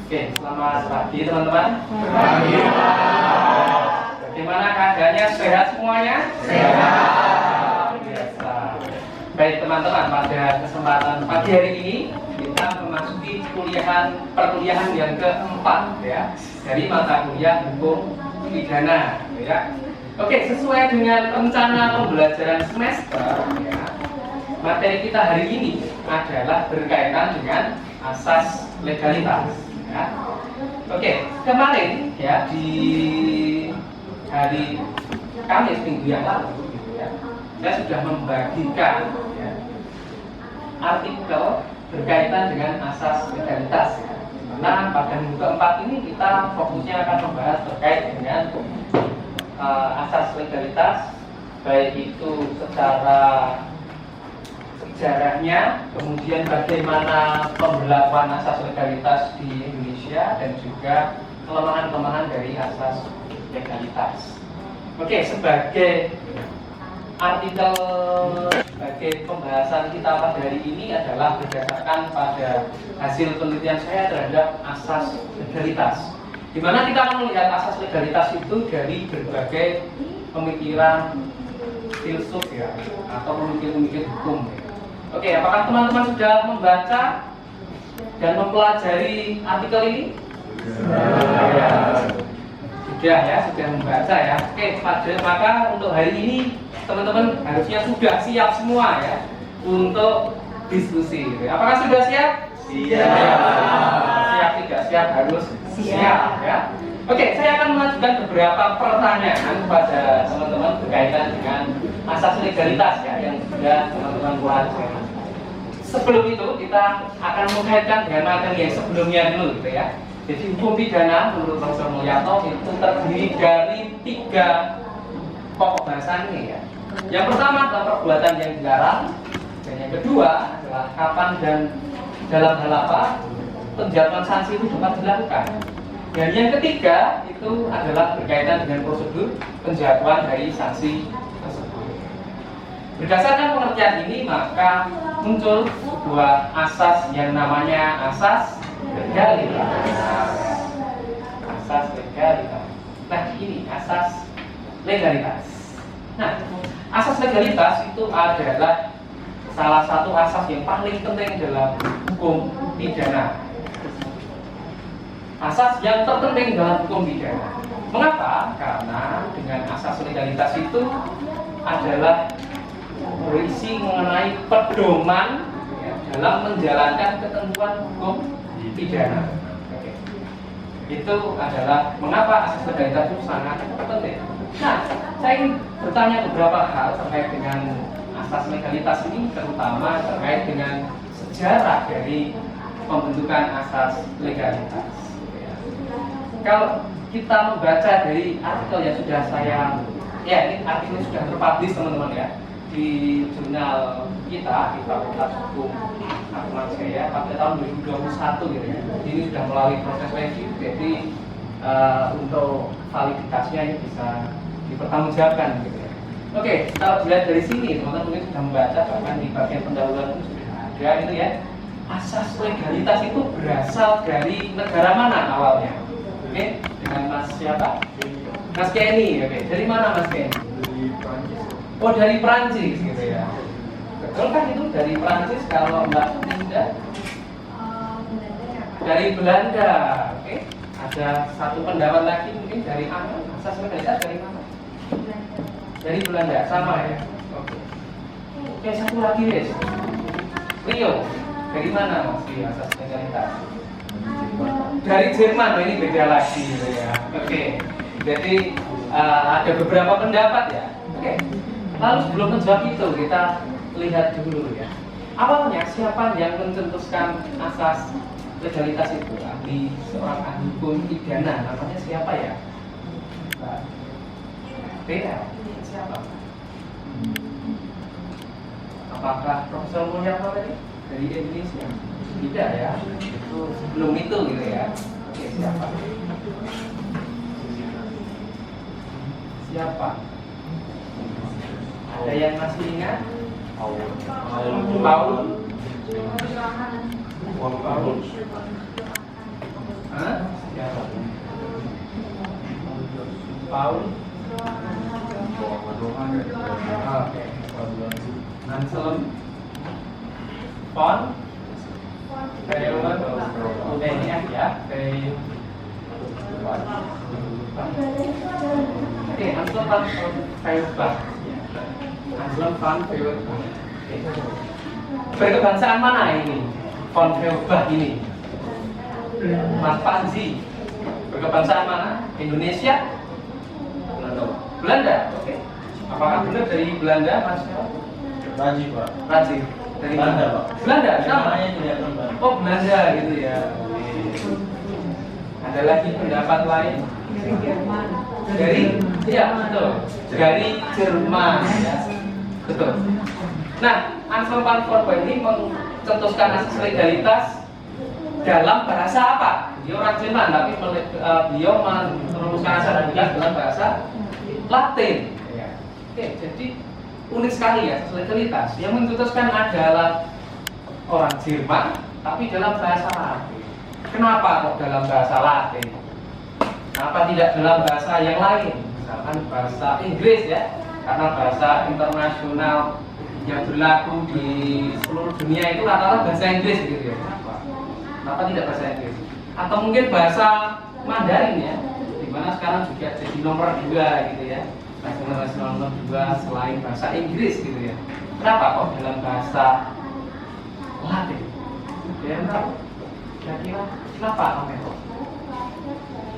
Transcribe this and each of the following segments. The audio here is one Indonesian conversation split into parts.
Oke, selamat pagi teman-teman. Pagi. Bagaimana keadaannya? Sehat semuanya? Sehat. Biasa. Baik teman-teman, pada kesempatan pagi hari ini kita memasuki perkuliahan yang keempat ya dari mata kuliah hukum pidana ya. Oke, sesuai dengan rencana pembelajaran semester ya, materi kita hari ini adalah berkaitan dengan asas legalitas ya. Oke, kemarin ya di hari Kamis minggu yang lalu gitu ya, saya sudah membagikan ya, artikel berkaitan dengan asas legalitas ya. Nah, pada minggu keempat ini kita fokusnya akan membahas terkait dengan asas legalitas, baik itu secara sejarahnya, kemudian bagaimana pemberlakuan asas legalitas di Indonesia, dan juga kelemahan-kelemahan dari asas legalitas. Oke, sebagai artikel, sebagai pembahasan kita pada hari ini adalah berdasarkan pada hasil penelitian saya terhadap asas legalitas, di mana kita akan melihat asas legalitas itu dari berbagai pemikiran filsuf ya, atau pemikir-pemikir hukum ya. Oke, apakah teman-teman sudah membaca dan mempelajari artikel ini? Sudah membaca ya. Oke, maka untuk hari ini teman-teman harusnya sudah siap semua ya untuk diskusi. Apakah sudah siap? Siap. Siap, tidak siap harus siap ya. Oke, saya akan mengajukan beberapa pertanyaan kepada teman-teman berkaitan dengan asas legalitas ya yang sudah teman-teman pelajari. Sebelum itu kita akan mengaitkan dengan materi yang sebelumnya dulu gitu ya. Jadi hukum pidana menurut Profesor Mulyato itu terdiri dari 3 pokok bahasannya ya. Yang pertama adalah perbuatan yang dilarang, dan yang kedua adalah kapan dan dalam hal apa penjatuhan sanksi itu dapat dilakukan. Dan yang ketiga itu adalah berkaitan dengan prosedur penjatuhan dari sanksi tersebut. Berdasarkan pengertian ini maka muncul sebuah asas yang namanya asas legalitas. Asas legalitas. Nah, ini asas legalitas. Nah, asas legalitas itu adalah salah satu asas yang paling penting dalam hukum pidana. Asas yang terpenting dalam hukum pidana. Mengapa? Karena dengan asas legalitas itu adalah berisi mengenai pedoman ya, dalam menjalankan ketentuan hukum pidana. Oke. Itu adalah mengapa asas legalitas itu sangat penting. Nah, saya ingin bertanya beberapa hal terkait dengan asas legalitas ini, terutama terkait dengan sejarah dari pembentukan asas legalitas. Kalau kita membaca dari artikel yang sudah saya, ya ini artikel sudah terpublish teman-teman ya di jurnal kita di Fakultas Hukum Atmajaya pada tahun 2021 gitu ya. Ini sudah melalui proses review, jadi untuk validitasnya ini bisa dipertanggungjawabkan gitu ya. Oke, kalau dilihat dari sini teman-teman mungkin sudah membaca, bahkan di bagian pendahuluan itu sudah ada itu ya. Asas legalitas itu berasal dari negara mana awalnya? Oke, dengan Mas siapa? Mas Kenny. Oke, dari mana Mas Kenny? Dari Prancis. Oh, dari Prancis gitu ya. Betul kan itu dari Prancis? Kalau Mbak Linda? Dari Belanda. Oke, ada satu pendapat lagi mungkin dari mana? Asas legalitas dari mana? Dari Belanda, sama ya. Oke. Oke, satu lagi guys. Rio, dari mana Mas Rio asas legalitas? Dari Jerman. Ini beda lagi gitu ya. Oke, jadi ada beberapa pendapat ya. Oke, lalu sebelum menjawab itu kita lihat dulu ya, awalnya siapa yang mencetuskan asas legalitas itu? Seorang ahli hukum pidana, namanya siapa ya? Beda. Siapa? Apakah Profesor Mulyato tadi dari Indonesia? Tidak ya, itu sebelum itu gitu ya. Oke, siapa? Siapa? Ada yang masih ingat? Paul. Paul. Oke. Anselm. Von. Taylor. TNF ya. Oke, Anselm van Feuerbach. Anselm van Feuerbach. Berkebangsaan mana ini? Von Feuerbach ini. Mas Panji. Berkebangsaan mana? Indonesia? Belanda. Oke. Apakah benar dari Belanda, Mas? Rajin, Pak. Rajin. Dari Belanda, Pak. Belanda. Sama. Namanya tidak Belanda. Oh, Belanda gitu ya. Oke. Ada lagi pendapat lain? Dari iya, betul. Dari Jerman ya. Betul. Nah, Anselm van Feuerbach ini mencetuskan asas legalitas dalam bahasa apa? Dia orang Jerman, tapi beliau merumuskan asas legalitas dalam bahasa Latin. Oke, jadi unik sekali ya asas legalitas. Yang mencetuskan adalah orang Jerman, tapi dalam bahasa Latin. Kenapa kok dalam bahasa Latin? Kenapa tidak dalam bahasa yang lain? Misalkan bahasa Inggris ya, karena bahasa internasional yang berlaku di seluruh dunia itu rata-rata bahasa Inggris gitu ya. Kenapa tidak bahasa Inggris? Atau mungkin bahasa Mandarin ya, dimana sekarang juga jadi nomor 2 gitu ya, nasional nomor 2 selain bahasa Inggris gitu ya. Kenapa kok dalam bahasa Latin? Ya, kira-kira kenapa Romero?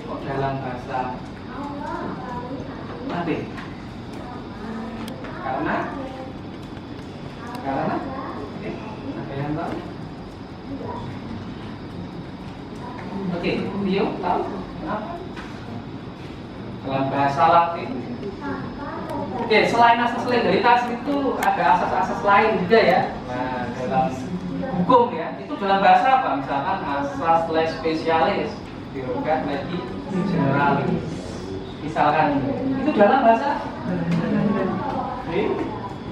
Kok dalam bahasa Latin? Karena ada yang tahu? Oke, Rio tahu kenapa? Dalam bahasa Latin. Oke, selain asas legalitas itu ada asas-asas lain juga ya. Nah, dalam hukum ya, itu dalam bahasa apa? Misalkan asas lex specialis, derogat legi generalis. Misalkan itu dalam bahasa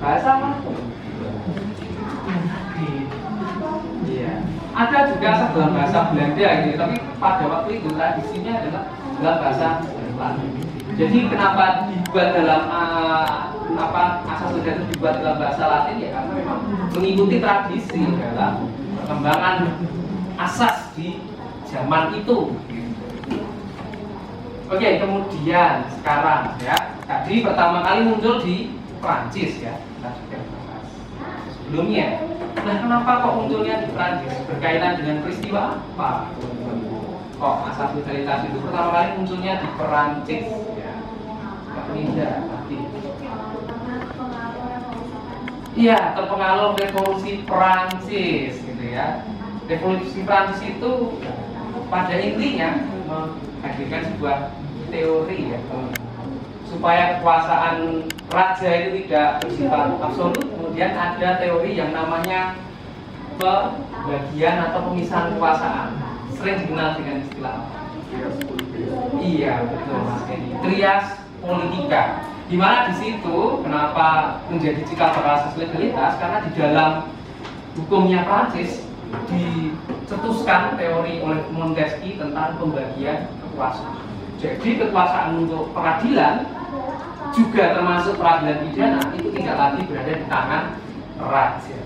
bahasa apa? Iya. Ada juga asas dalam bahasa Belanda gitu, tapi pada waktu itu tradisinya adalah dalam bahasa Latin. Jadi kenapa dibuat dalam asas legalitas dibuat dalam bahasa Latin ya karena memang mengikuti tradisi dalam perkembangan asas di zaman itu. Oke, kemudian sekarang ya, tadi pertama kali muncul di Prancis ya, kita sudah bahas sebelumnya. Nah, kenapa kok munculnya di Prancis? Berkaitan dengan peristiwa apa? Kok asas legalitas itu pertama kali munculnya di Prancis? Ya, tidak tapi iya, terpengaruh revolusi Prancis gitu ya. Revolusi Prancis itu pada intinya menghadirkan sebuah teori ya, supaya kekuasaan raja itu tidak bersifat absolut. Kemudian ada teori yang namanya pembagian atau pemisahan kekuasaan, sering dikenal dengan istilah iya betul Mas Kenny, trias politika. Di mana di situ kenapa menjadi cikal bakal asas legalitas, karena di dalam hukumnya Prancis dicetuskan teori oleh Montesquieu tentang pembagian kekuasaan. Jadi kekuasaan untuk peradilan juga termasuk peradilan pidana itu tidak lagi berada di tangan raja,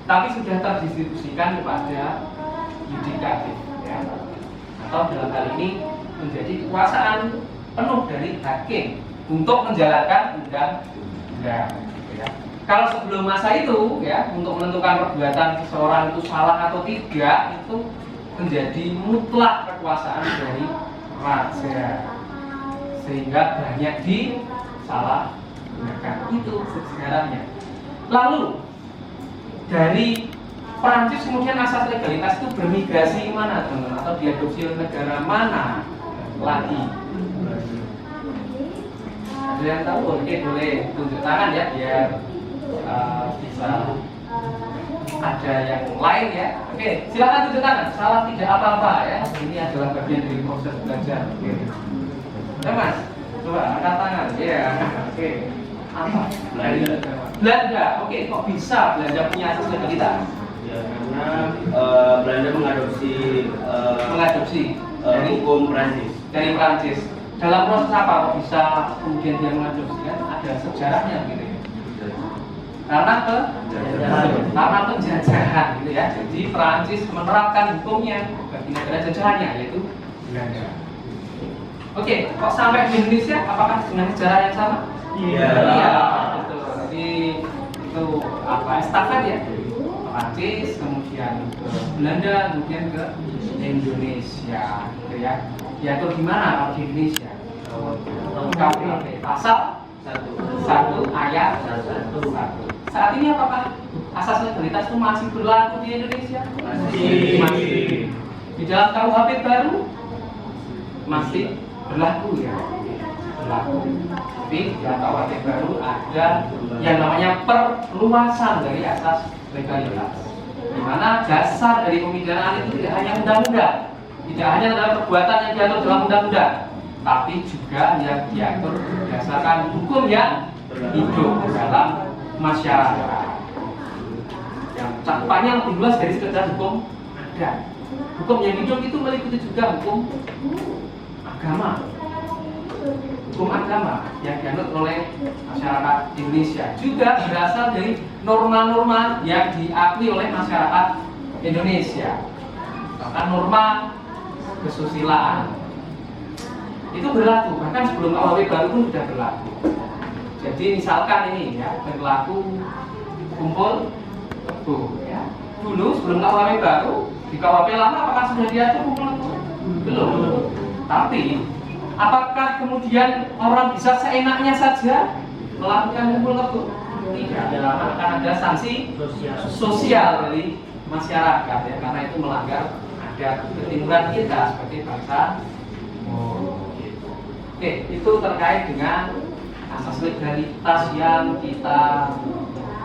tapi sudah terdistribusikan kepada yudikatif ya. Atau dalam hal ini menjadi kekuasaan penuh dari hakim untuk menjalankan undang-undang ya. Kalau sebelum masa itu ya, untuk menentukan perbuatan seseorang itu salah atau tidak itu menjadi mutlak kekuasaan dari raja, sehingga banyak disalahgunakan. Itu sejarahnya. Lalu dari Prancis kemudian asas legalitas itu bermigrasi mana teman-teman, atau diadopsi oleh negara mana lagi? Ada yang tahu? Oke, boleh tunjuk tangan ya biar bisa ada yang lain ya. Oke, silakan tunjuk tangan. Salah tidak apa-apa ya. Ini adalah bagian dari proses belajar. Oke. Ya Mas, coba angkat tangan. Iya. Oke. Apa? Belanda. Belanda. Oke, kok bisa Belanda punya asas legalitas? Ya, karena Belanda mengadopsi Mengadopsi dari hukum Prancis. Prancis. dalam proses apa kok bisa kemudian dia mengadopsi, kan ada sejarahnya gitu ya. Karena penjajahan gitu ya. Jadi Prancis menerapkan hukumnya bagi negara jajahannya yaitu Belanda. Oke, kok sampai di Indonesia apakah dengan sejarah yang sama? Iya. Iya, betul. Jadi itu apa estafet ya? Prancis, kemudian ke Belanda, kemudian ke Indonesia, gitu ya. Diatur gimana kalau di Indonesia? KUHP pasal 1 ayat 1. Saat ini apakah asas legalitas itu masih berlaku di Indonesia? Masih. Di dalam KUHP baru masih berlaku ya. Berlaku. Tapi di dalam KUHP baru ada yang namanya perluasan dari asas legalitas. Di mana dasar dari pemidanaan itu tidak hanya undang-undang, tidak hanya dalam perbuatan yang diatur dalam undang-undang, tapi juga yang diatur berdasarkan hukum yang hidup dalam masyarakat. Yang cakupannya lebih luas dari sekedar hukum adat. Hukum yang hidup itu meliputi juga hukum agama. Hukum agama yang dianut oleh masyarakat Indonesia juga berasal dari norma-norma yang diakui oleh masyarakat Indonesia. Bahkan norma kesusilaan itu berlaku, bahkan sebelum KUHP baru pun sudah berlaku. Jadi misalkan ini ya, berlaku kumpul kebo ya. Dulu sebelum KUHP baru, di KUHP lama apakah sudah diatur kumpul kebo? Belum. Tapi apakah kemudian orang bisa seenaknya saja melakukan kumpul kebo? Tidak. Akan ada sanksi sosial dari masyarakat ya, karena itu melanggar adat ketimuran kita sebagai bangsa. Oke, itu terkait dengan asas legalitas yang kita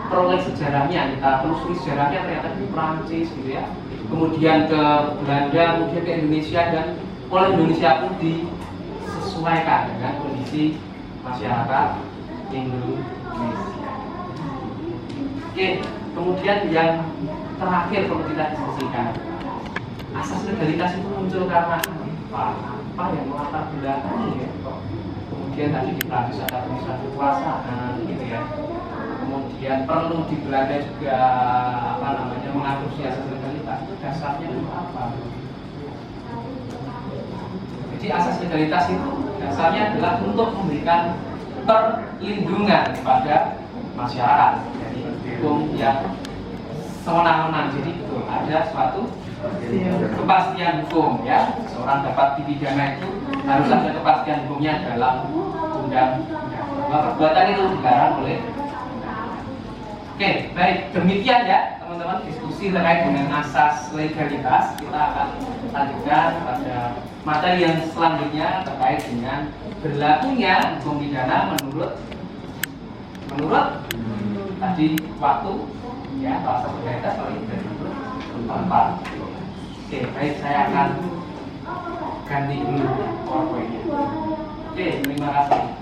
peroleh sejarahnya, kita telusuri sejarahnya ternyata di Prancis gitu ya. Kemudian ke Belanda, kemudian ke Indonesia, dan oleh Indonesia pun disesuaikan dengan kondisi masyarakat Indonesia. Oke, kemudian yang terakhir perlu kita diskusikan, asas legalitas itu muncul karena apa yang melatar belakangi ya kok kemudian tadi di Prancis ada penistaan kekuasaan gitu ya, kemudian perlu di Belanda juga apa namanya mengadopsi asas legalitas, itu dasarnya itu apa? Jadi asas legalitas itu dasarnya adalah untuk memberikan perlindungan kepada masyarakat dari hukum yang sewenang-wenang. Jadi betul ada suatu kepastian hukum ya, seorang dapat dipidana itu harus ada kepastian hukumnya dalam undang-undang bahwa perbuatan itu dilarang oleh undang-undang. Oke, baik, demikian ya teman-teman diskusi terkait dengan asas legalitas. Kita akan lanjutkan pada materi yang selanjutnya terkait dengan berlakunya hukum pidana menurut tadi waktu ya, asas legalitas oleh menurut tempat. Oke, baik, saya akan ganti dulu PowerPoint-nya. Oke, terima kasih.